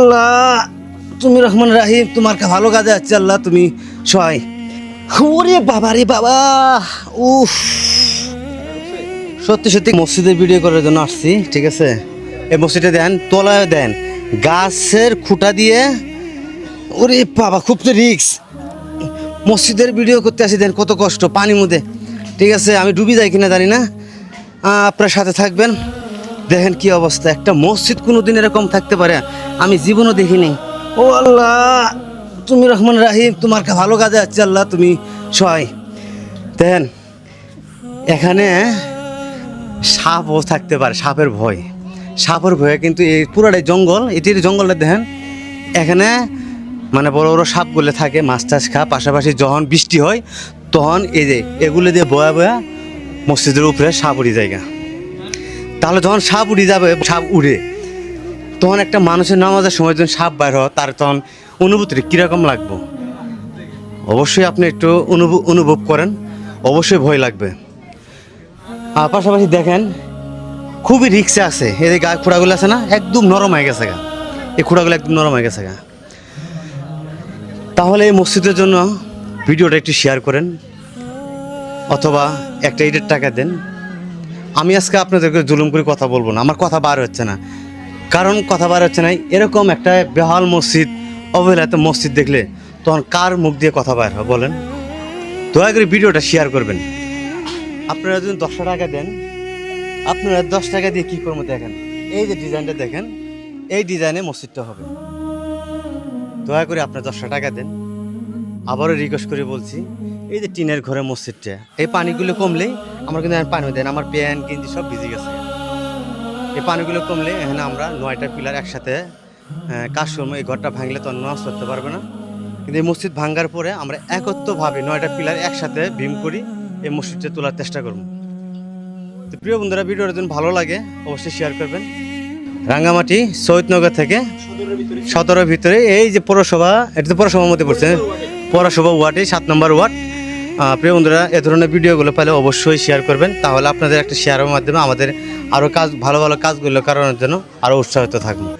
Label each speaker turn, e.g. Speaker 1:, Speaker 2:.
Speaker 1: আল্লাহ তুমি রহমান রাহিম, তোমার ভালো কাজে আছে আল্লাহ, তুমি সহায়। ওরে বাবা রে বাবা, উফ, সত্যি সত্যি মসজিদের ভিডিও করার জন্য আসছি। ঠিক আছে, এই মসজিদে দেন, তলায় দেন গাছের খুঁটা দিয়ে। ওরে বাবা, খুব তো রিক্স। মসজিদের ভিডিও করতে আসি, দেন কত কষ্ট পানির মধ্যে। ঠিক আছে, আমি ডুবে যাই কিনা জানি না, আপনার সাথে থাকবেন। দেখেন কি অবস্থা, একটা মসজিদ কোনোদিন এরকম থাকতে পারে আমি জীবনও দেখিনি। ও আল্লাহ তুমি রহমান রাহিম, তোমার ভালো কাজে আছে আল্লাহ, তুমি সহায়। দেখেন এখানে সাপও থাকতে পারে, সাপের ভয়ে কিন্তু এই পুরোটাই জঙ্গল। এটির জঙ্গলটা দেখেন, এখানে মানে বড় বড় সাপগুলো থাকে, মাছ টাছ খা। পাশাপাশি যখন বৃষ্টি হয় তখন এই যে এগুলো দিয়ে বয়া বয়া মসজিদের উপরে সাপ উড়ি জায়গা। তাহলে যখন সাপ উড়ে যাবে, সাপ উড়ে, তখন একটা মানুষের নামাজের সময় যখন সাপ বাইর হয়, তার তখন অনুভূতিটা কীরকম লাগবে অবশ্যই আপনি একটু অনুভব করেন, অবশ্যই ভয় লাগবে। আর পাশাপাশি দেখেন খুবই রিক্সে আছে, এই যে গা খুঁড়াগুলো আছে না, একদম নরম হয়ে গেছে গা, এই খুঁড়াগুলো একদম নরম হয়ে গেছে গা। তাহলে এই মসজিদের জন্য ভিডিওটা একটু শেয়ার করেন, অথবা একটা ঈদের টাকা দেন। আমি আজকে আপনাদেরকে জুলুম করে কথা বলবো না, আমার কথা বার হচ্ছে না, কারণ কথা বার হচ্ছে না। এরকম একটা বেহাল মসজিদ, অবহেলিত মসজিদ দেখলে তখন কার মুখ দিয়ে কথা বার হয় বলেন? দয়া করে ভিডিওটা শেয়ার করবেন। আপনারা যদি 10 টাকা দেন, আপনারা 10 টাকা দিয়ে কী করবো দেখেন, এই যে ডিজাইনটা দেখেন, এই ডিজাইনে মসজিদটা হবে। দয়া করে আপনারা 10 টাকা দেন। আবারও রিকোয়েস্ট করে বলছি, এই যে টিনের ঘরে মসজিদটা, এই পানিগুলো কমলেই আমরা কিন্তু পানি দেন, আমার প্যান্ট গেঞ্জি সব ভিজে গেছে। এই পানিগুলো কমলে এখানে আমরা 9টা পিলার একসাথে কাজ করবো। এই ঘরটা ভাঙলে তো নষ্ট করতে পারবে না, কিন্তু এই মসজিদ ভাঙ্গার পরে আমরা একত্রভাবে 9টা পিলার একসাথে ভীম করি এই মসজিদটা তোলার চেষ্টা করব। তো প্রিয় বন্ধুরা, ভিডিওটা যদি ভালো লাগে অবশ্যই শেয়ার করবেন। রাঙ্গামাটি শহীদনগর থেকে 17 ভিতরে এই যে পৌরসভা, এটা তো পৌরসভার মধ্যে পড়ছে, পৌরসভা ওয়ার্ডে 7 নম্বর ওয়ার্ড। প্রিয় বন্ধুরা, এ ধরনের ভিডিওগুলো পেলে অবশ্যই শেয়ার করবেন, তাহলে আপনাদের একটা শেয়ারের মাধ্যমে আমাদের আরও ভালো ভালো কাজগুলো করানোর জন্য আরও উৎসাহিত থাকবে।